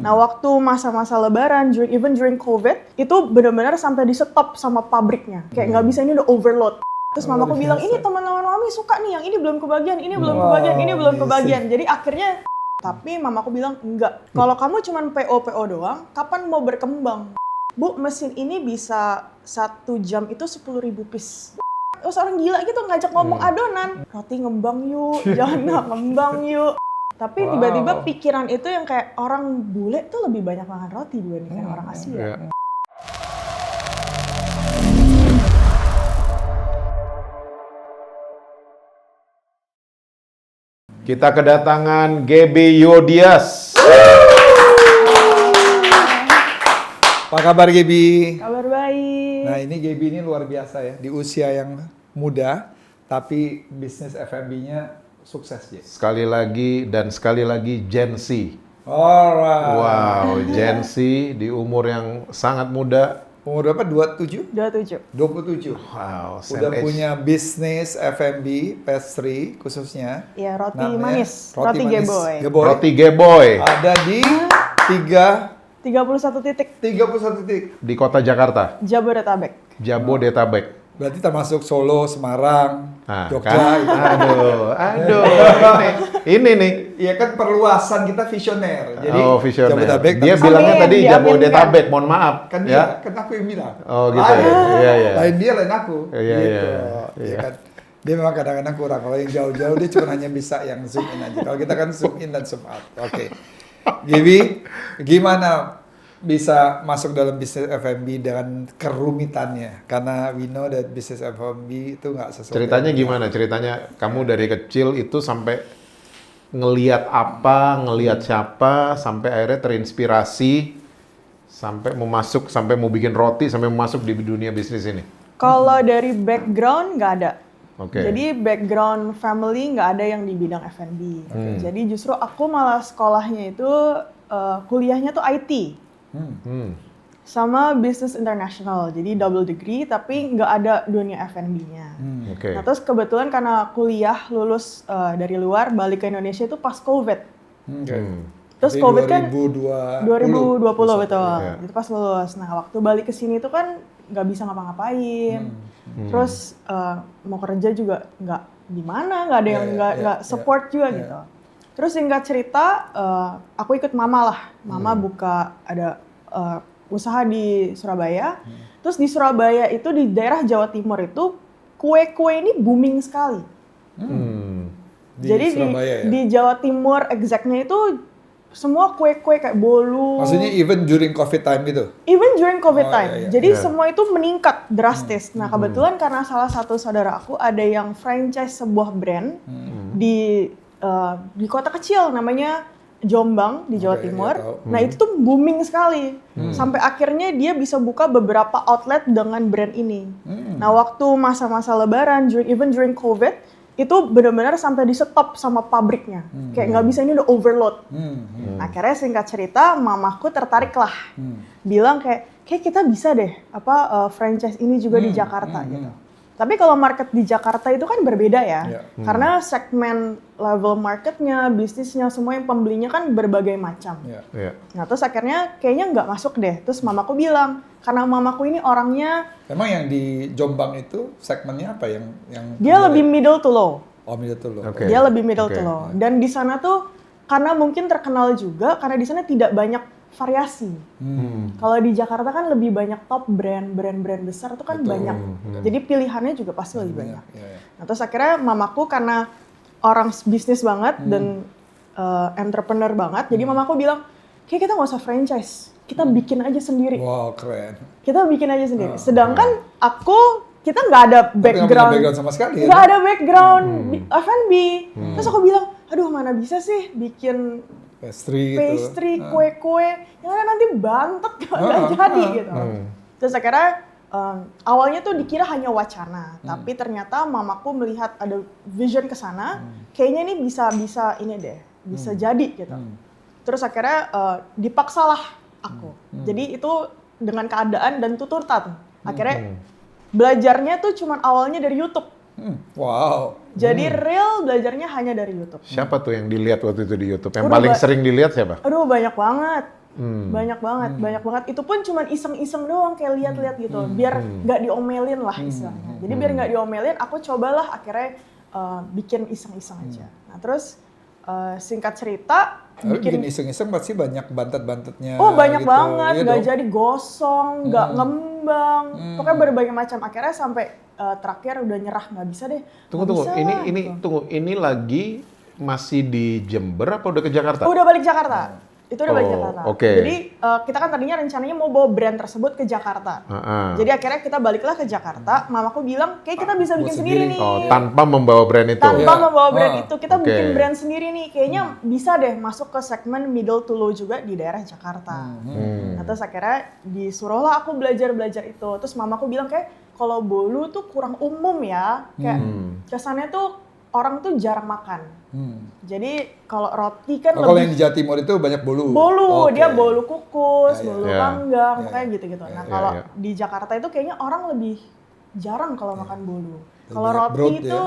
Nah, waktu masa-masa lebaran, even during COVID, itu benar-benar sampai di stop sama pabriknya. Kayak nggak bisa, ini udah overload. Terus mamaku bilang, ini teman-teman mami suka nih, yang ini belum kebagian, ini belum kebagian, ini belum kebagian. Jadi akhirnya, tapi mamaku bilang, enggak. Kalau kamu cuma PO doang, kapan mau berkembang? Bu, mesin ini bisa 1 jam itu 10.000 piece. Terus orang gila gitu ngajak ngomong adonan. Roti ngembang yuk, jangan ngembang yuk. Tapi tiba-tiba pikiran itu yang kayak orang bule tuh lebih banyak makan roti dibandingkan orang Asia. Kita kedatangan Gaby Yodias. Apa kabar Gaby? Kabar baik. Nah ini Gaby ini luar biasa ya, di usia yang muda, tapi bisnis F&B-nya sukses ya. Sekali lagi Gen Z. Alright. Wow, Gen Z di umur yang sangat muda. Umur berapa? 27? 27. 27. Wow, Udah punya bisnis F&B, pastry khususnya. Iya, roti Namanya manis. Roti Geboy. Roti Geboy. Ada di 31 titik 31 titik. Di kota Jakarta. Jabodetabek. Jabodetabek. Berarti termasuk Solo, Semarang, Nah, Jogja. kan? Aduh, ini nih. Iya kan perluasan kita visioner. Jadi Visioner. Jabodetabek. Dia tapi bilangnya Amin, tadi diaminkan. Jabodetabek, mohon maaf. kan ya. kan aku yang bilang. Oh gitu ya. Iya, iya. Lain dia, lain aku. Iya, gitu. iya. Iya kan. Dia memang kadang-kadang kurang. Kalau yang jauh-jauh dia cuma hanya bisa yang zoom in aja. Kalau kita kan zoom in dan zoom out. Oke. Gaby, gimana bisa masuk dalam bisnis F&B dengan kerumitannya? Karena we know that bisnis F&B itu nggak sesuatu. Ceritanya gimana? Ceritanya kamu dari kecil itu sampai ngelihat apa, ngelihat siapa, sampai akhirnya terinspirasi, sampai mau bikin roti, sampai mau masuk di dunia bisnis ini. Kalau dari background nggak ada. Oke. Jadi background family nggak ada yang di bidang F&B. Jadi justru aku malah sekolahnya itu kuliahnya tuh IT. Sama Business International, jadi double degree tapi nggak ada dunia F&B-nya. Oke. Nah terus kebetulan karena kuliah lulus dari luar, balik ke Indonesia itu pas COVID. Terus Jadi COVID kan 2020 betul, Iya. itu pas lulus. Nah waktu balik ke sini itu kan nggak bisa ngapa-ngapain. Terus mau kerja juga nggak gimana, nggak ada yang nggak support juga gitu. Terus singkat cerita, aku ikut mama lah. Mama buka ada usaha di Surabaya. Terus di Surabaya itu di daerah Jawa Timur itu kue-kue ini booming sekali. Jadi Surabaya ya? di Jawa Timur exactnya itu semua kue-kue kayak bolu. Maksudnya even during COVID time gitu? Even during COVID time. Iya. Jadi semua itu meningkat drastis. Nah kebetulan karena salah satu saudara aku ada yang franchise sebuah brand di kota kecil namanya Jombang di Jawa Timur. Iya, tahu. Nah itu tuh booming sekali. Sampai akhirnya dia bisa buka beberapa outlet dengan brand ini. Nah waktu masa-masa lebaran, even during COVID, itu benar-benar sampai di stop sama pabriknya. Kayak nggak bisa, ini udah overload. Akhirnya singkat cerita, mamaku tertarik lah. Bilang kayak kita bisa deh franchise ini juga di Jakarta gitu. Tapi kalau market di Jakarta itu kan berbeda ya. Karena segmen level marketnya, bisnisnya, semua yang pembelinya kan berbagai macam. Iya. Nah terus akhirnya kayaknya nggak masuk deh. Terus mamaku bilang, karena mamaku ini orangnya Emang yang di Jombang itu segmennya apa yang dia lebih middle to low. Oh, middle to low. Oke. Dia lebih middle Oke. to low. Dan di sana tuh karena mungkin terkenal juga karena di sana tidak banyak variasi. Kalau di Jakarta kan lebih banyak top brand besar itu kan banyak. Jadi pilihannya juga pasti lebih banyak. Iya. Nah terus akhirnya mamaku karena orang bisnis banget dan entrepreneur banget, jadi mamaku bilang, kayak kita nggak usah franchise, kita bikin aja sendiri. Wow, keren. Kita bikin aja sendiri. Sedangkan kita nggak ada Tapi nggak punya background. background sama sekali Nggak ya? ada background F&B. Terus aku bilang, aduh mana bisa sih bikin Pastry, kue-kue, yang ada nanti bantet nggak jadi gitu. Terus akhirnya awalnya tuh dikira hanya wacana, tapi ternyata mamaku melihat ada vision ke sana, kayaknya ini bisa ini deh, bisa jadi gitu. Terus akhirnya dipaksalah aku. Jadi itu dengan keadaan dan tututan. Akhirnya belajarnya tuh cuman awalnya dari YouTube. Wow. Jadi real belajarnya hanya dari YouTube. Siapa tuh yang dilihat waktu itu di YouTube? Yang Udah paling sering dilihat siapa? Aduh banyak banget. Banyak banget. Itu pun cuman iseng-iseng doang, kayak lihat-lihat gitu, biar nggak diomelin lah istilahnya. Jadi biar nggak diomelin, aku cobalah akhirnya bikin iseng-iseng aja. Nah terus singkat cerita, bikin iseng-iseng pasti banyak bantet-bantetnya. oh banyak gitu. banget, Iya nggak dong. jadi gosong, nggak ngembang, pokoknya berbagai macam. Akhirnya sampai terakhir udah nyerah, nggak bisa deh. Tunggu. Nggak bisa lah, gitu. Ini lagi masih di Jember apa udah ke Jakarta? Udah balik Jakarta. Itu udah balik Oh, Jakarta. oke. Jadi kita kan tadinya rencananya mau bawa brand tersebut ke Jakarta. Jadi akhirnya kita baliklah ke Jakarta. Mamaku bilang, kayak kita bisa bikin sendiri nih. Oh, tanpa membawa brand itu. Tanpa Iya. membawa brand itu, kita Oke. bikin brand sendiri nih. Kayaknya bisa deh masuk ke segmen middle to low juga di daerah Jakarta. Nah terus akhirnya disuruhlah aku belajar itu. Terus mamaku bilang kayak, kalau bolu tuh kurang umum ya. Kayak kesannya tuh orang tuh jarang makan. Jadi kalau roti kan Kalau yang lebih di Jawa Timur itu banyak bolu. bolu, Oke. dia bolu kukus, Ya, ya. bolu Ya. panggang, Ya, kayak ya. gitu-gitu. Nah Ya, kalau ya. di Jakarta itu kayaknya orang lebih jarang kalau makan bolu. Kalau banyak roti broad itu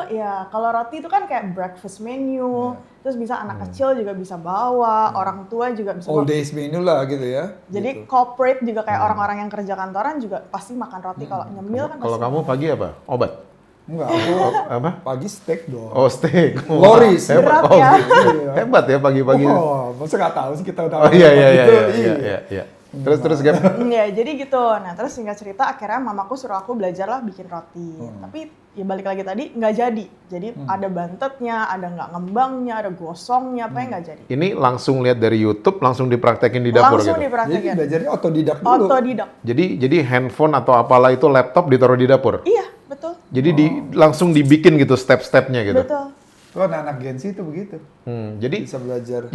kalau roti itu kan kayak breakfast menu, terus bisa anak kecil juga bisa bawa, orang tua juga bisa All bawa. days menu lah gitu ya. Jadi corporate juga kayak orang-orang yang kerja kantoran juga pasti makan roti. Kalau nyemil kan Kalau pasti. kamu pagi apa? Obat? Enggak, aku Apa? pagi steak dong. Oh, steak. Loris. Hebat. Berat ya. Hebat ya pagi-pagi. Oh, masa nggak tahu sih kita udah. Oh iya gitu. iya. Terus Gap. Ya jadi gitu. Nah terus singkat cerita akhirnya mamaku suruh aku belajar lah bikin roti. Tapi ya balik lagi tadi nggak jadi. Jadi ada bantetnya, ada nggak ngembangnya, ada gosongnya, apa yang nggak jadi. Ini langsung lihat dari YouTube, langsung dipraktekin di dapur Langsung gitu. Jadi dipraktekin. belajarnya otodidak dulu. Otodidak. Jadi handphone atau apalah itu laptop ditaruh di dapur. Iya betul. Jadi langsung dibikin gitu step-stepnya gitu. Betul. Kalau anak-anak Gen Z itu begitu. Jadi Bisa belajar.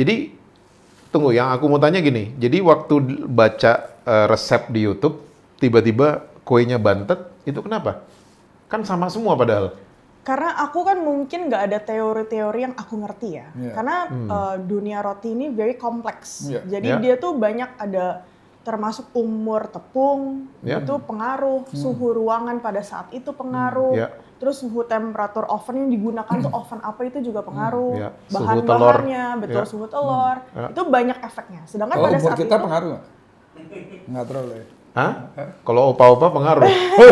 tunggu, yang aku mau tanya gini. Jadi waktu baca resep di YouTube, tiba-tiba kuenya bantet, itu kenapa? Kan sama semua padahal. Karena aku kan mungkin nggak ada teori-teori yang aku ngerti ya. Iya. Karena dunia roti ini very kompleks. Iya. Jadi Iya. dia tuh banyak ada termasuk umur tepung, Iya. itu pengaruh, suhu ruangan pada saat itu pengaruh, Iya. terus suhu temperatur oven yang digunakan tuh oven apa itu juga pengaruh, Iya. Suhu bahan-bahannya, telur. betul Iya. suhu telur, Iya. itu banyak efeknya. Sedangkan Kalau pada umur saat kita itu, pengaruh nggak? Nggak terlalu ya. Hah? Kalau opa-opa pengaruh.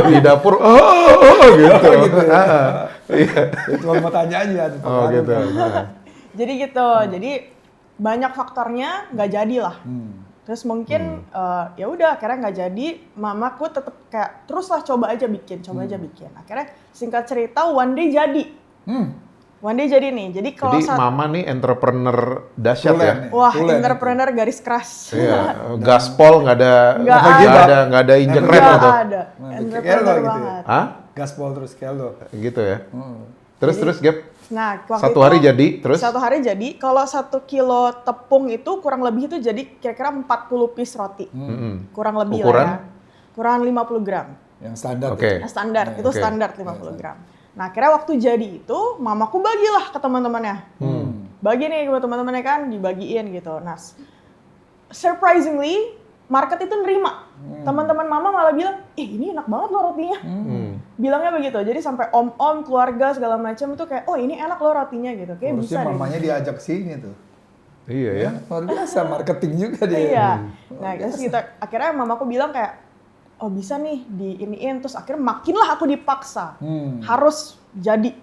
Di dapur, gitu. Iya. Ya, cuma mau tanya aja. ada Oh pengaruh gitu. nggak? jadi gitu, jadi banyak faktornya nggak jadi lah. Terus mungkin ya udah akhirnya nggak jadi, mamaku tetap kayak teruslah coba aja bikin. Akhirnya singkat cerita one day jadi. One day jadi nih. Jadi kalau Jadi mama nih entrepreneur dahsyat ya. Tulen ya. wah Tulen entrepreneur garis keras. Iya, gaspol nggak ada Nggak nggak ada injek rem Nggak tuh. ada. Nah, Entrepreneur kayak lo gitu ya. banget. Hah? Gaspol terus kayak lo. Gitu ya. Terus Gap. Nah, waktu Satu itu, hari jadi, terus? Satu hari jadi, kalau 1 kilo tepung itu kurang lebih itu jadi kira-kira 40 piece roti. Kurang lebih Ukuran? lah ya. Kurang 50 gram. Yang standar. Oke. Nah, standar, itu Oke. standar 50 gram. Nah, akhirnya waktu jadi itu, mamaku bagilah ke teman-temannya. Bagi nih ke teman-temannya kan, dibagiin gitu. Nah, surprisingly, market itu nerima. Teman-teman mama malah bilang, ini enak banget loh rotinya. Bilangnya begitu. Jadi sampai om-om, keluarga, segala macam itu kayak, oh ini enak loh rotinya gitu. Kayak Harusnya bisa deh. mamanya diajak sini tuh. Iya ya. Luar biasa, marketing juga dia. Iya. Nah, terus kita akhirnya mamaku bilang kayak, oh bisa nih diiniin. Terus akhirnya makinlah aku dipaksa. Harus jadi.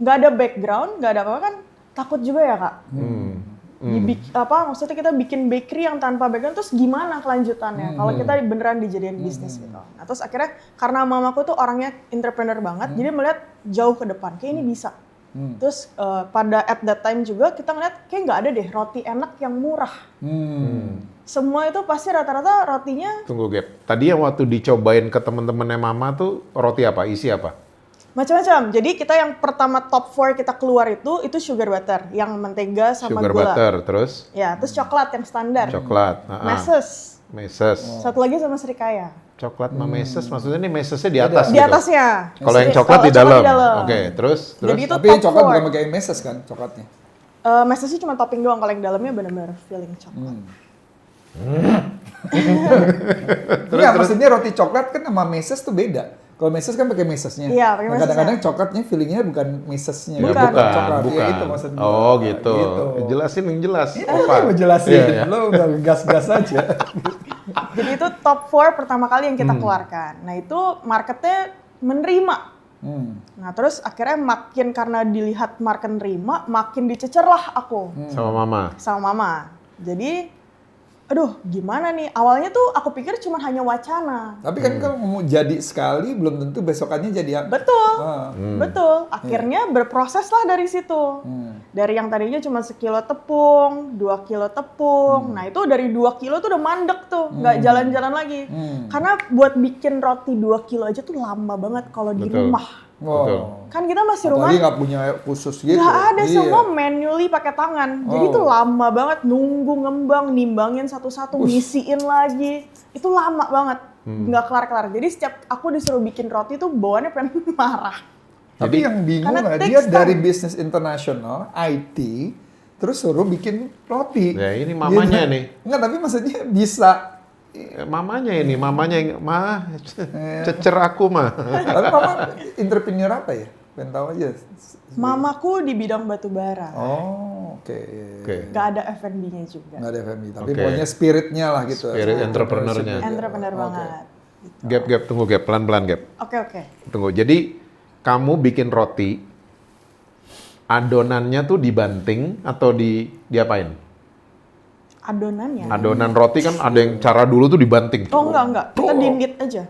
Nggak ada background, nggak ada apa-apa kan takut juga ya kak. Maksudnya kita bikin bakery yang tanpa background, terus gimana kelanjutannya? Kalau kita beneran dijadiin bisnis gitu. Nah, terus akhirnya karena mamaku tuh orangnya entrepreneur banget, jadi melihat jauh ke depan, kayak ini bisa. Terus pada at that time juga kita ngeliat kayak nggak ada deh roti enak yang murah. Semua itu pasti rata-rata rotinya Tunggu Gap. Tadi yang waktu dicobain ke temen-temennya mama tuh roti apa? Isi apa? macam-macam. Jadi kita yang pertama top 4 kita keluar itu sugar butter, yang mentega sama Sugar gula. butter, terus Ya, terus coklat yang standar. coklat. Meses. Meses. Satu lagi sama serikaya. Coklat sama meses, maksudnya ini mesesnya di atas Di gitu? atasnya. Kalau yang Kalau coklat di dalam. Oke, terus? Jadi itu Tapi yang top coklat 4. bukan pakai meses kan, coklatnya. Mesesnya cuma topping doang, kalau yang dalamnya benar-benar filling coklat. Iya, maksudnya roti coklat kan sama meses tuh beda. Kalau meses kan pakai mesesnya. Iya, pakai Nah, mesesnya. kadang-kadang coklatnya feelingnya bukan mesesnya. Ya, Bukan. Coklat. bukan. Ya, itu maksud gua. Oh gitu. Gitu. Jelasin yang jelas. Apa mau jelasin? Iya, iya. Lo udah gas-gas aja. Jadi itu top 4 pertama kali yang kita keluarkan. Nah itu marketnya menerima. Nah terus akhirnya makin karena dilihat market nerima, makin dicecer lah aku Sama mama. sama mama. Jadi, aduh gimana nih? Awalnya tuh aku pikir cuma hanya wacana. Tapi kan kalau mau jadi sekali belum tentu besokannya jadi. Betul, Ah. betul. Akhirnya berproses lah dari situ. Dari yang tadinya cuma sekilo tepung, 2 kilo tepung. Nah itu dari 2 kilo tuh udah mandek tuh, nggak jalan-jalan lagi. Karena buat bikin roti 2 kilo aja tuh lama banget kalau di Betul. rumah. Betul. Kan kita masih rumah, Apalagi nggak punya khusus gitu. nggak ada, Iya. semua manually pakai tangan. Jadi itu lama banget nunggu ngembang, nimbangin satu-satu, ngisiin lagi. Itu lama banget, nggak kelar-kelar. Jadi setiap aku disuruh bikin roti tuh bawaannya pengen marah. Tapi yang bingung Karena lah, takes dia time. dari bisnis internasional, IT, terus suruh bikin roti. Ya, ini mamanya nih. Enggak, tapi maksudnya bisa. Mamanya ini, mamanya yang cecer aku mah. Tapi mama entrepreneur apa ya? Pengen tahu aja. Mamaku di bidang batu bara. Oh, oke. Oke. Nggak ada F&B-nya juga. Nggak ada FMI, tapi Oke. pokoknya spiritnya lah gitu. Spirit entrepreneur-nya. Entrepreneur Oke. banget. Gap, tunggu Gap, pelan-pelan Gap. Oke. Tunggu, jadi kamu bikin roti, adonannya tuh dibanting atau diapain? Adonannya. Adonan roti kan ada yang cara dulu tuh dibanting. Oh enggak. Kita di-knead aja.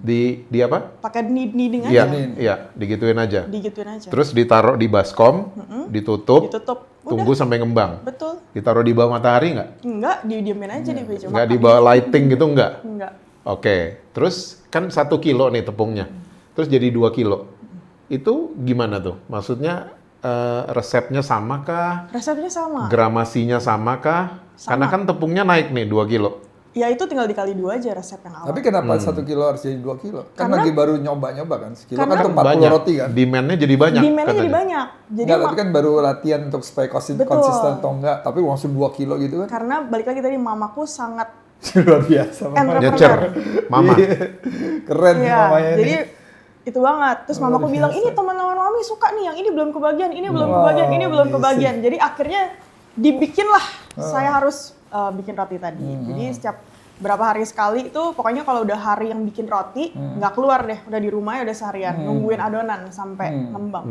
Di apa? Pakai kneading Iya, aja. iya, digituin aja. Digituin aja. Terus ditaruh di baskom, ditutup, Ditutup. tunggu sampai ngembang. Betul. Ditaruh di bawah matahari nggak? Enggak, didiemin aja di meja Nggak makan. di bawah lighting gitu nggak? Enggak. Oke, terus kan 1 kilo nih tepungnya, terus jadi 2 kilo. Itu gimana tuh? Maksudnya resepnya sama kah? Resepnya sama. Gramasinya sama kah? Sama. Karena kan tepungnya naik nih 2 kilo. Ya itu tinggal dikali 2 aja resep yang awal. Tapi kenapa 1 kilo harus jadi 2 kilo? Kan Karena- lagi baru nyoba-nyoba kan. Sekilo kan Karena- tuh 40 Banyak. roti kan. Demand-nya jadi banyak. Demand-nya jadi katanya. banyak. Jadi Enggak, tapi kan baru latihan untuk supaya Betul. konsisten atau enggak. Tapi langsung 2 kilo gitu kan. karena balik lagi tadi mamaku sangat Luar biasa. Mama. entrepreneur. Nyecer, mama. Keren nih Iya, mamanya jadi nih. itu banget. Terus mamaku bilang, ini teman-teman mami suka nih, yang ini belum kebagian, ini belum kebagian, ini belum amazing. kebagian. Jadi akhirnya dibikinlah, saya harus bikin roti tadi. Jadi setiap berapa hari sekali itu, pokoknya kalau udah hari yang bikin roti, nggak keluar deh, udah di rumah ya udah seharian, nungguin adonan sampai ngembang.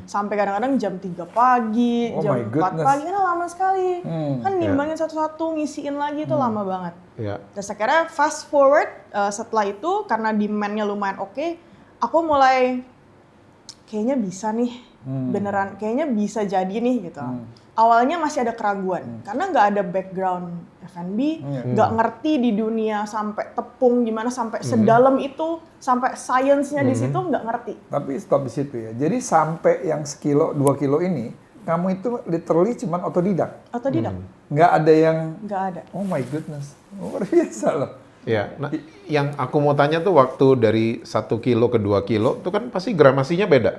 Sampai kadang-kadang jam 3 pagi, Oh jam my 4 goodness. pagi, karena lama sekali. Kan Ya. nimbangin satu-satu, ngisiin lagi itu lama banget. Ya. Terus akhirnya fast forward setelah itu karena demand-nya lumayan oke, aku mulai kayaknya bisa nih, beneran kayaknya bisa jadi nih gitu. Awalnya masih ada keraguan karena nggak ada background F&B, nggak ngerti di dunia sampai tepung gimana, sampai sedalam itu, sampai sainsnya di situ nggak ngerti. Tapi stop di situ ya. Jadi sampai yang sekilo, 2 kilo ini, kamu itu literally cuman otodidak. Otodidak, Nggak ada yang, nggak ada. oh my goodness, luar biasa loh. Ya, nah, yang aku mau tanya tuh waktu dari 1 kilo ke 2 kilo, tuh kan pasti gramasinya beda.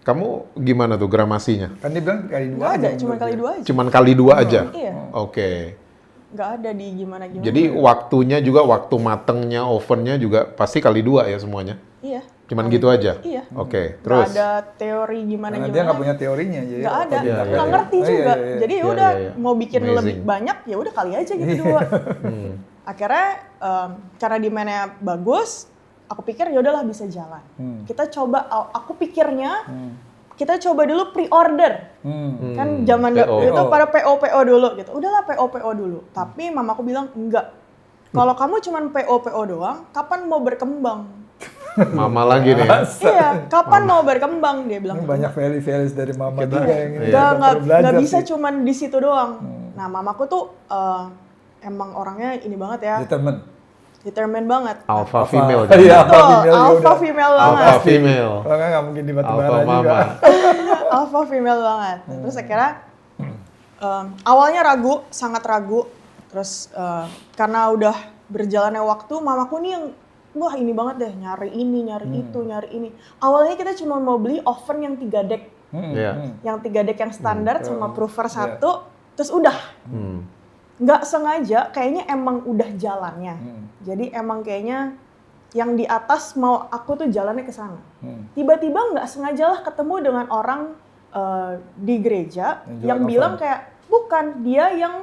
Kamu gimana tuh gramasinya? Kan dia bilang kali 2 Nggak aja. ada, cuma menurut kali dia. 2 aja. Cuman kali 2 aja? Iya, Oke. nggak ada di gimana-gimana. Jadi waktunya juga, waktu matengnya, ovennya juga pasti kali 2 ya semuanya? Iya. Cuman gitu aja? Iya. Oke, Nggak terus? ada teori Karena gimana-gimana. dia nggak punya teorinya. Jadi Nggak ada, otodidak Iya, nggak aja. ngerti Oh, juga. iya, iya. Jadi Iya, udah iya, iya. mau bikin Amazing. lebih banyak, ya udah kali aja gitu 2. Akhirnya karena demand-nya bagus, aku pikir ya udahlah bisa jalan. Kita coba, aku pikirnya kita coba dulu pre-order. Kan zaman PO. itu pada PO dulu gitu. Udahlah PO dulu. Tapi mamaku bilang enggak. Kalau kamu cuman PO doang, kapan mau berkembang? Mama lagi nih. Iya, kapan mau berkembang dia bilang. Ini gitu. banyak value-values dari mama Kita- juga yang ini. Iya. Nggak bisa cuman di situ doang. Nah, mamaku tuh emang orangnya ini banget ya, determined banget. Alpha female. Iya, Betul, alpha female ya alpha udah. female banget. Alpha female. Kalau nggak mungkin di batu Alpha bara juga. mama. Alpha female banget. Terus akhirnya awalnya ragu, sangat ragu. Terus karena udah berjalannya waktu, mamaku nih yang wah ini banget deh, nyari ini, nyari itu, nyari ini. Awalnya kita cuma mau beli oven yang 3 deck. Iya. Yang 3 deck yang standar sama proofer 1, terus udah. Nggak sengaja, kayaknya emang udah jalannya. Jadi emang kayaknya yang di atas mau aku tuh jalannya ke sana. Tiba-tiba nggak sengajalah ketemu dengan orang di gereja Yang jual yang oven. bilang kayak bukan dia yang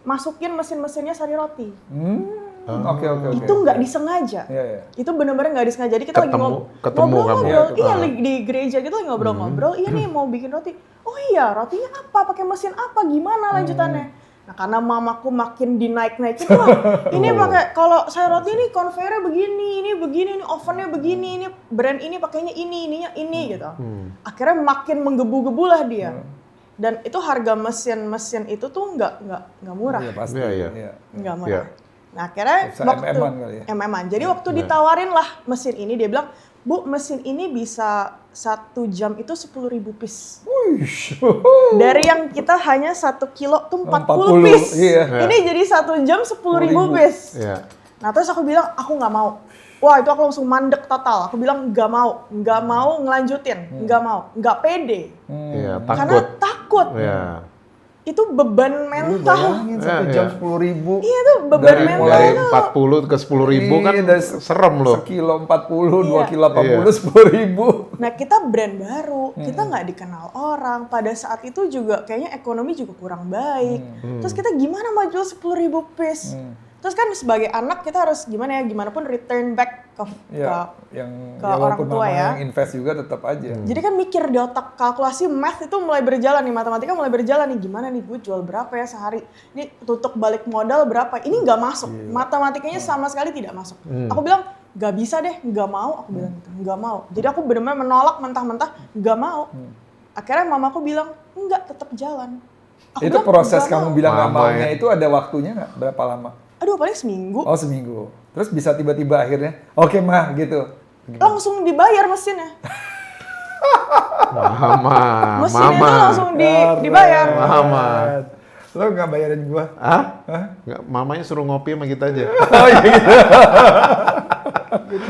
masukin mesin-mesinnya sari roti. Oke. Itu nggak disengaja. Iya. Itu benar-benar nggak disengaja. Jadi kita lagi Ketemu kamu. ngobrol-ngobrol. Iya, Iya, di gereja gitu lagi ngobrol-ngobrol. Iya nih mau bikin roti. Oh iya, rotinya apa? Pakai mesin apa? Gimana lanjutannya? Nah, karena mamaku makin dinaik-naikin, wah ini pakai kalau saya roti ini konveyornya begini, ini ovennya begini, ini brand ini pakainya ini, ininya ini gitu. Akhirnya makin menggebu-gebu lah dia. Dan itu harga mesin itu tuh nggak murah. Iya pasti. Iya. Nggak murah. Iya. Nah akhirnya Bisa waktu MM-an kali ya? MM-an. Jadi waktu ditawarin lah mesin ini, dia bilang, Bu mesin ini bisa 1 jam itu 10.000 piece. Dari yang kita hanya 1 kilo tuh 40 piece. Iya. Ini jadi 1 jam 10.000 piece. Iya. Nah terus aku bilang, aku nggak mau. Wah itu aku langsung mandek total. Aku bilang nggak mau ngelanjutin, nggak pede. Iya, Karena takut. Iya. Itu beban Lu mental. bayangin 1 jam 10.000. Iya itu beban Dari mental. Dari 40 ke 10.000 kan Iya, dari serem loh. Sekilo 40, 2 Iya. kilo 80, Iya. 10.000. Nah kita brand baru, kita nggak dikenal orang. Pada saat itu juga kayaknya ekonomi juga kurang baik. Terus kita gimana mau jual 10.000 piece? Terus kan sebagai anak kita harus gimana pun return back ke Iya, yang ke ya orang walaupun tua mama ya. yang invest juga tetap aja. Jadi kan mikir di otak, kalkulasi math itu mulai berjalan nih, matematika mulai berjalan nih. Gimana nih gue jual berapa ya sehari? Ini tutup balik modal berapa? Ini nggak masuk. Matematikanya sama sekali tidak masuk. Aku bilang nggak bisa deh, nggak mau. Aku bilang gitu, nggak mau. Jadi aku benar-benar menolak mentah-mentah, nggak mau. Akhirnya mamaku bilang enggak, tetap jalan. Aku Itu bilang, proses "Nggak kamu mau." bilang nggak Lama maunya ya. itu ada waktunya nggak? Berapa lama? Aduh paling seminggu. Oh seminggu. Terus bisa tiba-tiba akhirnya, oke mah gitu. Langsung dibayar mesinnya. Mesinnya Mama. tuh langsung dibayar. Mama. Lo nggak bayarin gua? Hah? Nggak, mamanya suruh ngopi sama kita aja. Jadi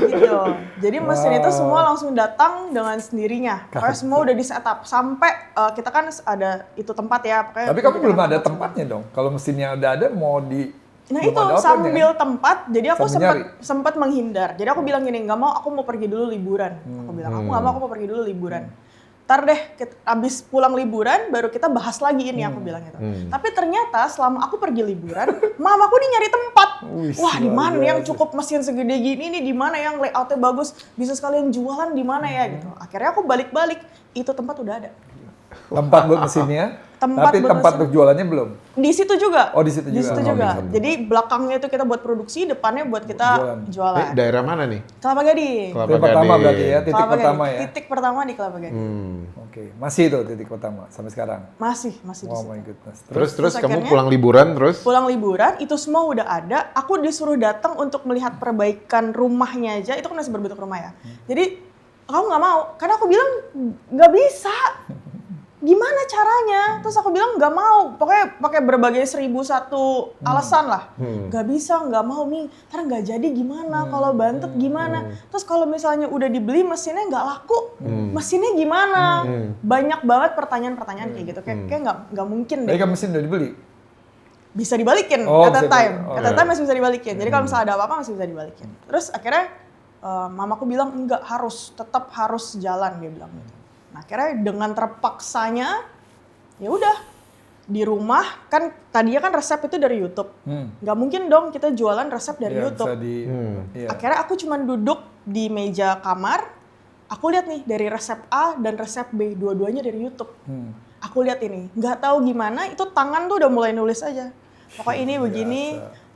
gitu. Jadi mesin itu semua langsung datang dengan sendirinya. Pokoknya semua udah di setup. Sampai kita kan ada itu tempat ya. Pokoknya Tapi kamu kita belum dapat ada tempat tempatnya dong. Kalau mesinnya udah ada mau di Nah belum itu ada outletnya, sambil kan? tempat, jadi aku Sambil sempat menghindar. Jadi aku bilang gini, nggak mau, aku mau pergi dulu liburan. Aku bilang aku nggak mau, aku mau pergi dulu liburan. Ntar deh, abis pulang liburan, baru kita bahas lagi ini. Aku bilang gitu. Tapi ternyata selama aku pergi liburan, mamaku nih nyari tempat. Wih, Wah di mana luar yang biasa. cukup mesin segede gini? Ini di mana yang layoutnya bagus? Bisa sekalian jualan di mana ya gitu. Akhirnya aku balik-balik, itu tempat udah ada. tempat buat mesinnya, Tempat tapi buat tempat mesin. untuk jualannya belum. Di situ juga. Oh, di situ juga. Oh, juga. di situ. Jadi belakangnya itu kita buat produksi, depannya buat kita jualan. Daerah mana nih? Kelapa Gading. Kelapa Titik pertama Gading. berarti ya, titik Kelapa pertama Gading. ya. Titik pertama di Kelapa Gading. Oke, masih itu titik pertama sampai sekarang. Masih di Oh situ. my goodness. Terus Terus kamu akhirnya- pulang liburan terus? Pulang liburan, itu semua udah ada. Aku disuruh datang untuk melihat perbaikan rumahnya aja. Itu kan masih berbentuk rumah ya. Jadi, aku nggak mau. Karena aku bilang, nggak bisa. Gimana caranya? Terus aku bilang nggak mau. Pokoknya pakai berbagai 1001 alasan lah. Nggak bisa, nggak mau nih. Ntar nggak jadi gimana? Kalau bantet gimana? Terus kalau misalnya udah dibeli mesinnya nggak laku, mesinnya gimana? Banyak banget pertanyaan-pertanyaan kayak gitu. Kayak nggak mungkin deh. Jadi kan mesin udah dibeli. Bisa dibalikin Oh, at bisa that time. dibalikin. At that time masih bisa dibalikin. Jadi kalau misalnya ada apa-apa masih bisa dibalikin. Terus akhirnya mamaku bilang enggak, tetap harus jalan, dia bilang gitu. Nah, akhirnya dengan terpaksanya ya udah di rumah kan tadinya kan resep itu dari YouTube. Nggak mungkin dong kita jualan resep dari Ya, YouTube. bisa di iya. Akhirnya aku cuman duduk di meja kamar, aku lihat nih dari resep A dan resep B, dua-duanya dari YouTube. Aku lihat ini, nggak tahu gimana itu tangan tuh udah mulai nulis aja. Pokoknya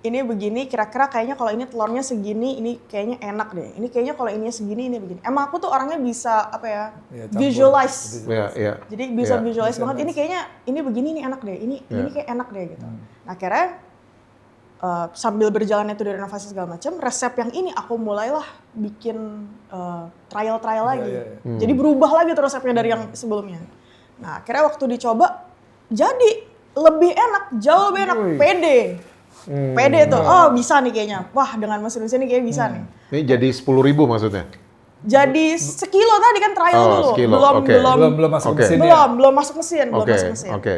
ini begini, kira-kira kayaknya kalau ini telurnya segini, ini kayaknya enak deh. Ini kayaknya kalau ininya segini, ini begini. Emang aku tuh orangnya bisa apa ya, Iya, campur. visualize. Iya. Jadi bisa Iya. visualize banget. Ini kayaknya ini begini, ini enak deh. Ini kayak enak deh gitu. Nah akhirnya sambil berjalan itu dari renovasi segala macam, resep yang ini aku mulailah bikin trial lagi. Jadi berubah lagi tuh resepnya dari yang sebelumnya. Nah akhirnya waktu dicoba, jadi lebih enak, jauh lebih enak, pede. Pede tuh, oh bisa nih kayaknya. Wah dengan mesin-mesin ini kayaknya bisa nih. Ini jadi 10.000 maksudnya? Jadi sekilo tadi kan trial Oh, dulu. sekilo, oke. Belum masuk Oke. mesin ya. Belum masuk mesin, Oke. masuk mesin. Oke.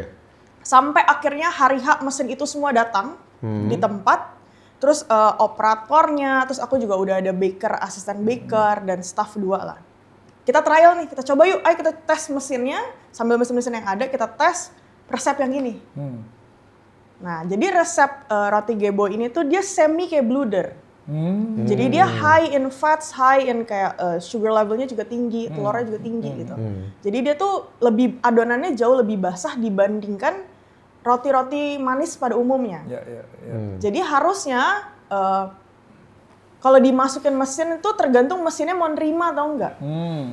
Sampai akhirnya hari H mesin itu semua datang di tempat. terus operatornya, terus aku juga udah ada baker, asisten baker, dan staff 2 lah. Kita trial nih, kita coba yuk, ayo kita tes mesinnya, sambil mesin-mesin yang ada kita tes resep yang ini. Nah, jadi resep roti Geboy ini tuh dia semi kayak bluder. Jadi dia high in fats, high in kayak sugar levelnya juga tinggi, telurnya juga tinggi gitu. Jadi dia tuh adonannya jauh lebih basah dibandingkan roti-roti manis pada umumnya. Jadi harusnya kalau dimasukin mesin itu tergantung mesinnya mau nerima atau enggak.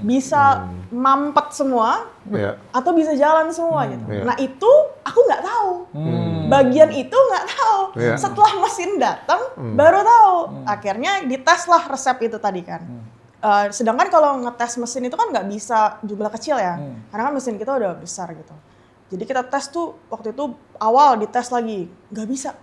Bisa mampet semua atau bisa jalan semua gitu. Nah itu aku nggak tahu. Bagian itu nggak tahu. Setelah mesin datang baru tahu. Akhirnya dites lah resep itu tadi kan. Sedangkan kalau ngetes mesin itu kan nggak bisa jumlah kecil ya. Karena kan mesin kita udah besar gitu. Jadi kita tes tuh waktu itu awal dites lagi, nggak bisa.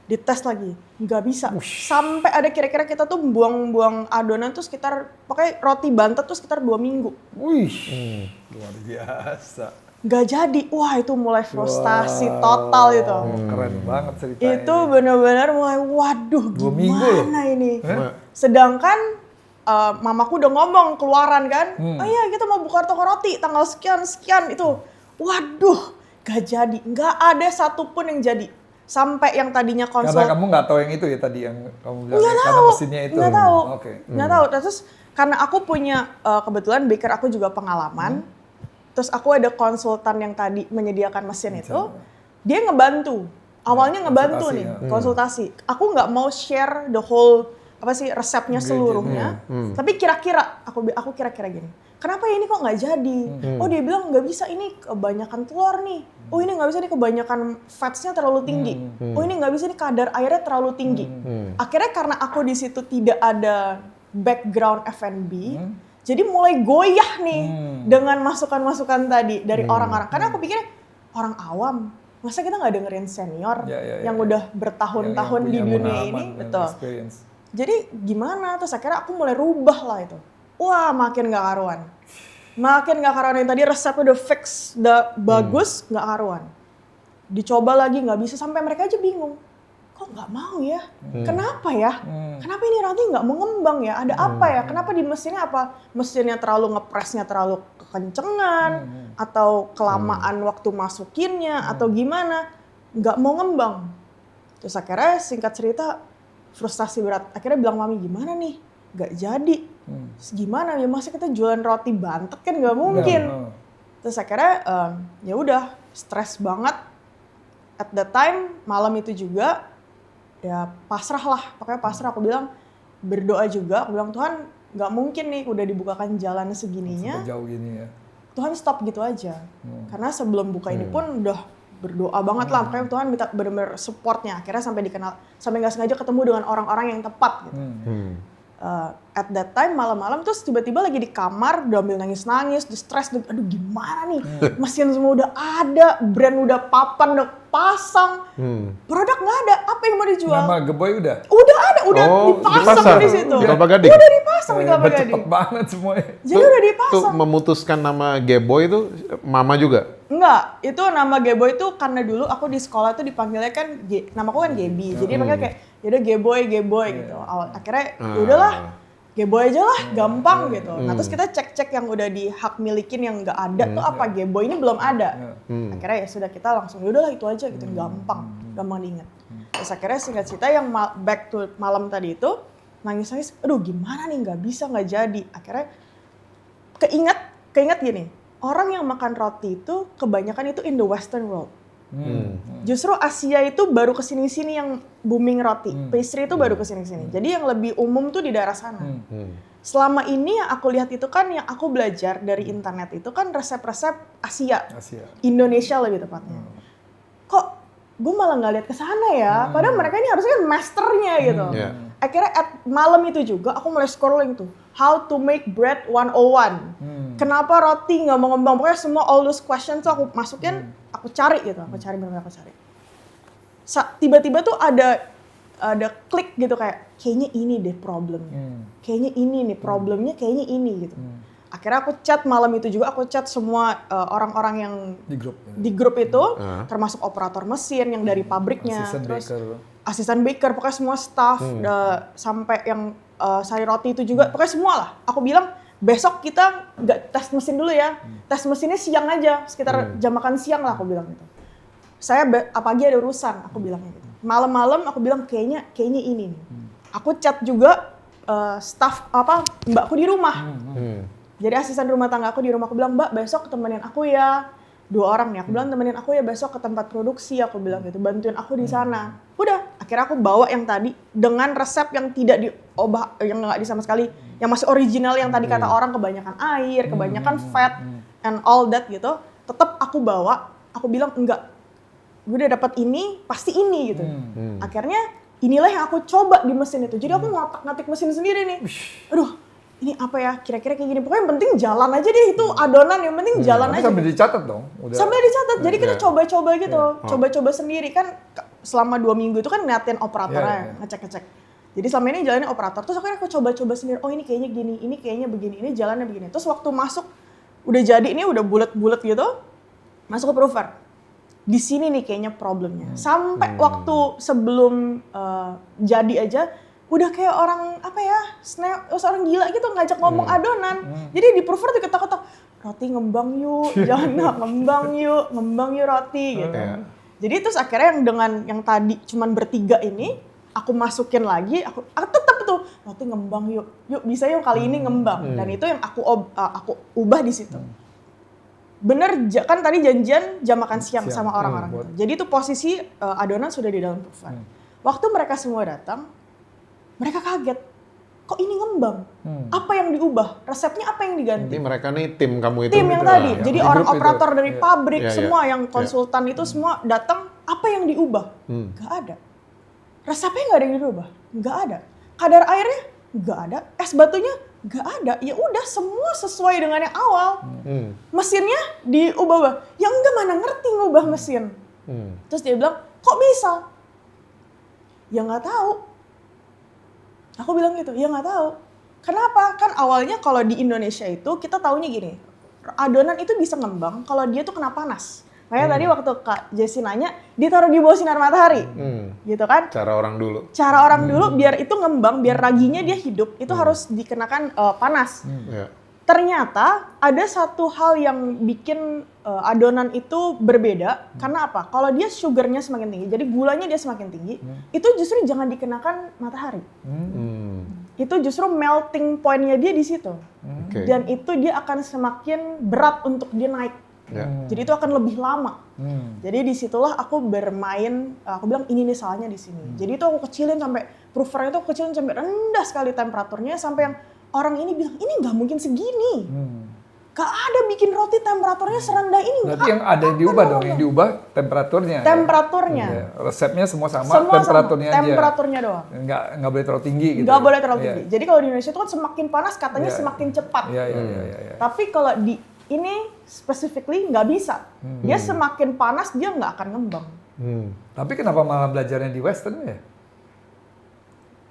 Dites lagi, nggak bisa. Sampai ada kira-kira kita tuh buang-buang adonan tuh sekitar, pokoknya roti bantet tuh sekitar 2 minggu. Wih, luar biasa. Nggak jadi, wah itu mulai frustasi total itu. Keren banget ceritanya. Itu benar-benar mulai, waduh 2 minggu loh. gimana ini. Sedangkan mamaku udah ngomong keluaran kan, oh iya kita mau buka toko roti tanggal sekian-sekian itu. Waduh, nggak jadi, nggak ada satupun yang jadi. Sampai yang tadinya konsul. Karena kamu nggak tahu yang itu ya tadi yang kamu bilang. Nggak karena tahu. mesinnya itu. Nggak tahu. Oke. Nggak tahu. Terus karena aku punya kebetulan baker aku juga pengalaman. Terus aku ada konsultan yang tadi menyediakan mesin itu. Dia ngebantu. Awalnya ngebantu nih konsultasi. Aku nggak mau share the whole resepnya seluruhnya. Tapi kira-kira aku kira-kira gini. Kenapa ya ini kok nggak jadi? Oh dia bilang nggak bisa, ini kebanyakan telur nih. Oh ini nggak bisa, ini kebanyakan fatsnya terlalu tinggi. Oh ini nggak bisa, ini kadar airnya terlalu tinggi. Akhirnya karena aku di situ tidak ada background F&B, jadi mulai goyah nih dengan masukan-masukan tadi dari orang-orang. Karena aku pikir orang awam, masa kita nggak dengerin senior yang udah bertahun-tahun di dunia ini, betul. Experience. Jadi gimana? Terus akhirnya aku mulai rubah lah itu. Wah makin gak karuan. Makin gak karuan, yang tadi resepnya udah fix, udah bagus, gak karuan. Dicoba lagi gak bisa, sampai mereka aja bingung. Kok gak mau ya? Kenapa ya? Kenapa ini roti gak mengembang ya? Ada apa ya? Kenapa di mesinnya apa? Mesinnya terlalu ngepresnya terlalu kekencengan, atau kelamaan waktu masukinnya, atau gimana? Gak mau ngembang. Terus akhirnya singkat cerita, frustasi berat. Akhirnya bilang mami, gimana nih? Gak jadi. Terus gimana ya, masa kita jualan roti bantet kan gak mungkin. Terus akhirnya ya udah stres banget. At that time malam itu juga ya pasrah lah, pokoknya pasrah. Aku bilang berdoa juga, aku bilang Tuhan gak mungkin nih udah dibukakan jalan segininya. Jauh gini ya. Tuhan stop gitu aja. Karena sebelum buka ini pun udah berdoa banget lah, makanya Tuhan minta benar-benar supportnya. Akhirnya sampai dikenal, sampai nggak sengaja ketemu dengan orang-orang yang tepat gitu. At that time malam-malam terus tiba-tiba lagi di kamar udah ambil nangis-nangis, udah stres, aduh gimana nih, mesin semua udah ada, brand udah papan, udah pasang, produk nggak ada, apa yang mau dijual? Nama Geboy udah? Udah ada, udah dipasang di situ. Di Kelapa Gading? Udah dipasang di Kelapa Gading. Cepet banget semuanya. Jadi udah dipasang. Tuh memutuskan nama Geboy itu mama juga? Enggak, itu nama Geboy itu karena dulu aku di sekolah tuh dipanggilnya kan, namaku kan Gebi, jadi makanya kayak yaudah Geboy gitu. Akhirnya yaudahlah, Geboy aja lah, gampang gitu. Nah terus kita cek-cek yang udah di hak milikin yang nggak ada tuh apa, Geboy ini belum ada. Akhirnya ya sudah kita langsung yaudahlah itu aja gitu, gampang diingat. Terus akhirnya singkat cerita yang back to malam tadi itu, nangis-nangis, aduh gimana nih nggak bisa, nggak jadi. Akhirnya keinget gini, orang yang makan roti itu kebanyakan itu in the western world. Justru Asia itu baru kesini-sini yang booming roti. Pastry itu baru kesini-sini. Jadi yang lebih umum tuh di daerah sana. Selama ini yang aku lihat itu kan, yang aku belajar dari internet itu kan resep-resep Asia. Indonesia lebih tepatnya. Kok gue malah nggak lihat ke sana ya? Padahal mereka ini harusnya kan masternya gitu. Akhirnya malam itu juga aku mulai scrolling tuh, how to make bread 101. Kenapa roti nggak mau ngembang? Pokoknya semua all those questions tuh aku masukin, aku cari gitu, benar-benar aku cari. Tiba-tiba tuh ada klik gitu kayak, kayaknya ini deh problemnya. Kayaknya ini nih problemnya, kayaknya ini gitu. Akhirnya aku chat malam itu juga, aku chat semua orang-orang yang di grup itu, termasuk operator mesin yang dari pabriknya, terus asisten baker, pokoknya semua staff, sampai yang sari roti itu juga, pokoknya semua lah. Aku bilang, besok kita nggak tes mesin dulu ya, tes mesinnya siang aja, sekitar jam makan siang lah aku bilang gitu. Saya pagi ada urusan, aku bilangnya gitu. Malam-malam aku bilang kayaknya ini nih. Aku chat juga staff mbakku di rumah. Jadi asisten rumah tangga aku di rumah, aku bilang, Mbak besok temenin aku ya. 2 orang nih, aku bilang temenin aku ya besok ke tempat produksi, aku bilang gitu, bantuin aku di sana. Udah, akhirnya aku bawa yang tadi dengan resep yang tidak diubah, yang nggak sama sekali, yang masih original, yang tadi kata orang kebanyakan air, kebanyakan fat, and all that gitu. Tetap aku bawa, aku bilang enggak, gue udah dapat ini, pasti ini gitu. Akhirnya inilah yang aku coba di mesin itu. Jadi aku ngotak-ngatik mesin sendiri nih. Aduh, ini apa ya, kira-kira kayak gini. Pokoknya yang penting jalan aja deh itu adonan, yang penting jalan aja. Sambil dicatat dong? Sambil dicatat, jadi kita coba-coba gitu. Coba-coba sendiri kan selama 2 minggu itu kan ngeliatin operatornya, ngecek-ngecek. Jadi selama ini jalannya operator, terus akhirnya aku coba-coba sendiri. Oh ini kayaknya gini, ini kayaknya begini, ini jalannya begini. Terus waktu masuk, udah jadi ini udah bulet-bulet gitu, masuk ke prover. Di sini nih kayaknya problemnya. Sampai waktu sebelum jadi aja, udah kayak orang orang gila gitu ngajak ngomong adonan. Jadi di prover tuh ketok-ketok, roti ngembang yuk, jangan ngembang yuk roti gitu. Jadi terus akhirnya yang dengan yang tadi cuman bertiga ini, aku masukin lagi, aku tetap tuh roti ngembang yuk bisa yuk kali ini ngembang. Dan itu yang aku ubah di situ. Bener kan tadi janjian jam makan siang sama orang-orang itu. Jadi itu posisi adonan sudah di dalam prover. Waktu mereka semua datang, mereka kaget, kok ini ngembang? Apa yang diubah? Resepnya apa yang diganti? Ini mereka nih tim kamu itu. Tim yang tadi, jadi di orang grup operator itu. dari pabrik, semua yang Iya. konsultan itu semua datang, apa yang diubah? Gak ada. Resepnya gak ada yang dirubah? Gak ada. Kadar airnya? Gak ada. Es batunya? Gak ada. Ya udah semua sesuai dengan yang awal. Mesinnya diubah-ubah. Ya enggak, mana ngerti ngubah mesin. Terus dia bilang, kok bisa? Ya nggak tahu. Aku bilang gitu, ya nggak tahu. Kenapa? Kan awalnya kalau di Indonesia itu kita taunya gini, adonan itu bisa ngembang kalau dia tuh kena panas. Makanya tadi waktu Kak Jessie nanya, ditaruh di bawah sinar matahari, gitu kan? Cara orang dulu. Cara orang dulu biar itu ngembang, biar raginya dia hidup, itu harus dikenakan panas. Ya. Ternyata ada satu hal yang bikin adonan itu berbeda. Karena apa? Kalau dia sugarnya semakin tinggi, jadi gulanya dia semakin tinggi, itu justru jangan dikenakan matahari. Itu justru melting point-nya dia di situ. Oke. Dan itu dia akan semakin berat untuk dia naik. Ya. Jadi itu akan lebih lama. Jadi disitulah aku bermain, aku bilang ini nih salahnya di sini. Jadi itu aku kecilin sampai, proofernya itu aku kecilin sampai rendah sekali temperaturnya, sampai yang orang ini bilang, ini nggak mungkin segini. Gak ada bikin roti temperaturnya serendah ini. Berarti yang ada yang diubah dong, yang diubah temperaturnya. Temperaturnya. Ya. Resepnya semua sama, Semua temperaturnya sama, aja. temperaturnya doang. Nggak boleh terlalu tinggi gitu. Nggak boleh terlalu Iya. tinggi. Jadi kalau di Indonesia itu kan semakin panas katanya Iya. semakin cepat. Iya. Tapi kalau di ini specifically nggak bisa. Dia semakin panas dia nggak akan ngembang. Tapi kenapa malah belajarnya di Western ya?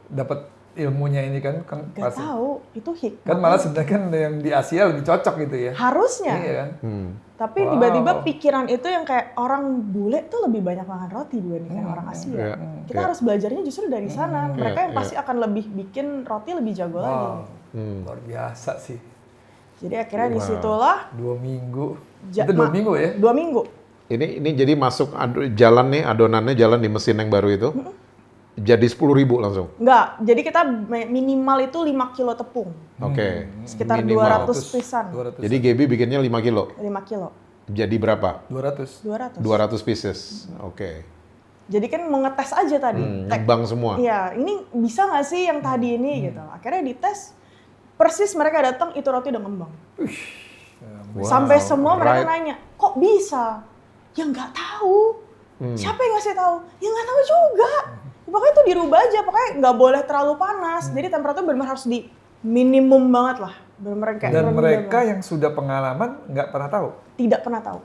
Dapat ilmunya ini kan Gak pasti. tahu, itu hikmah. Kan malah sebenarnya kan yang di Asia lebih cocok gitu ya. Harusnya. Iya kan? Tapi Wow. tiba-tiba pikiran itu yang kayak orang bule tuh lebih banyak makan roti dibandingkan orang Asia. Iya. Kita Iya. harus belajarnya justru dari sana. Mereka yang Iya. pasti akan lebih bikin roti lebih jago lagi. Luar biasa sih. Jadi akhirnya disitulah 2 minggu. Ja- Itu 2 ma- minggu ya? 2 minggu. Ini jadi masuk jalan nih, adonannya jalan di mesin yang baru itu. Jadi 10.000 langsung. Enggak, jadi kita minimal itu 5 kilo tepung. Oke. Sekitar Minimal. 200 pisan. 200. Jadi Gaby bikinnya 5 kilo. 5 kilo. Jadi berapa? 200. 200. 200 pieces. Oke. Jadi kan mau ngetes aja tadi. Ngembang semua. Iya, ini bisa nggak sih yang tadi ini gitu. Akhirnya dites, persis mereka datang itu roti udah ngembang. Wow. Sampai semua mereka Right. nanya, kok bisa? Ya nggak tahu. Siapa yang ngasih tahu? Ya nggak tahu juga. Pokoknya itu dirubah aja, pokoknya nggak boleh terlalu panas. Jadi temperatur benar-benar harus di minimum banget lah. Benar-benar kayak Dan rendah mereka banget. yang sudah pengalaman nggak pernah tahu. Tidak pernah tahu.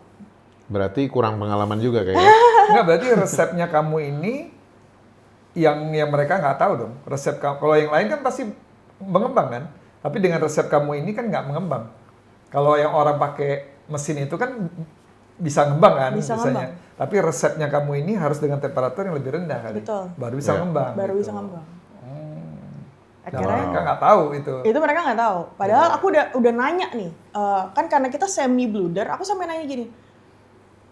Berarti kurang pengalaman juga kayaknya. Nggak, berarti resepnya kamu ini yang mereka nggak tahu dong. Resep kamu, kalau yang lain kan pasti mengembang kan. Tapi dengan resep kamu ini kan nggak mengembang. Kalau yang orang pakai mesin itu kan bisa ngembang kan Bisa biasanya. ngembang. Tapi resepnya kamu ini harus dengan temperatur yang lebih rendah kali. Betul. Baru bisa ngembang. Baru gitu. bisa ngembang. Dan Akhirnya mereka nggak tahu itu. mereka nggak tahu. Padahal aku udah nanya nih, kan karena kita semi blooder, aku sampai nanya gini,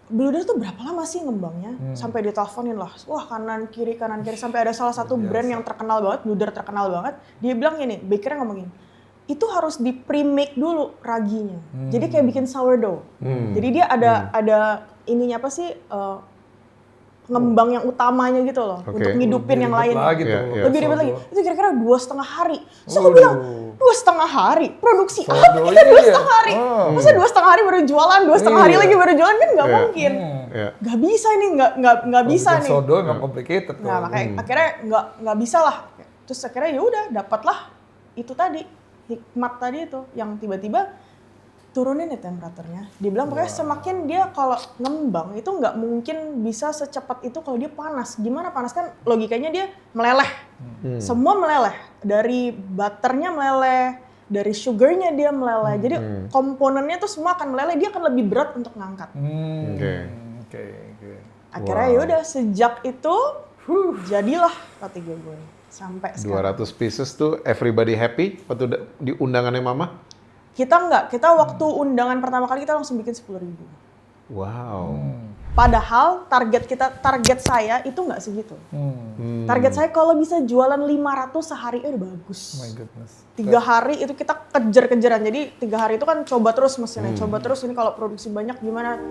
blooder tuh berapa lama sih ngembangnya? Sampai diteleponin lah, wah kanan kiri sampai ada salah satu brand yang terkenal banget, blooder terkenal banget, dia bilang gini, bakernya ngomongin, itu harus di pre-make dulu raginya. Jadi kayak bikin sourdough. Jadi dia ada ininya apa sih? Pengembang yang utamanya gitu loh, untuk ngidupin yang lain. Lagi tuh. Iya. Lebih ribet lagi. Itu kira-kira 2,5 hari. Terus aku bilang, 2,5 hari? Produksi apa Sourdough, kita 2,5 iya. hari? Masa 2,5 hari baru jualan, 2,5 hari Iya. lagi baru jualan kan nggak Iya. mungkin. Iya. Nggak bisa nih, nggak bisa nih. Sourdough emang complicated tuh. Nah makanya akhirnya nggak bisa lah. Terus akhirnya ya udah dapatlah itu tadi, hikmat tadi itu yang tiba-tiba turunin ya temperaturnya. Dia bilang pokoknya semakin dia kalau ngembang itu nggak mungkin bisa secepat itu kalau dia panas. Gimana panas kan logikanya dia meleleh. Semua meleleh. Dari butternya meleleh, dari sugarnya dia meleleh. Jadi komponennya tuh semua akan meleleh. Dia akan lebih berat untuk ngangkat. Oke. Akhirnya ya udah sejak itu jadilah roti gue sampai sekarang. 200 pieces tuh everybody happy waktu di undangannya Mama? Kita enggak, kita waktu undangan pertama kali kita langsung bikin 10.000. Wow. Padahal target saya itu nggak segitu. Target saya kalau bisa jualan 500 sehari udah bagus. My goodness. 3 hari itu kita kejar-kejaran. Jadi 3 hari itu kan coba terus mesinnya, coba terus ini kalau produksi banyak gimana.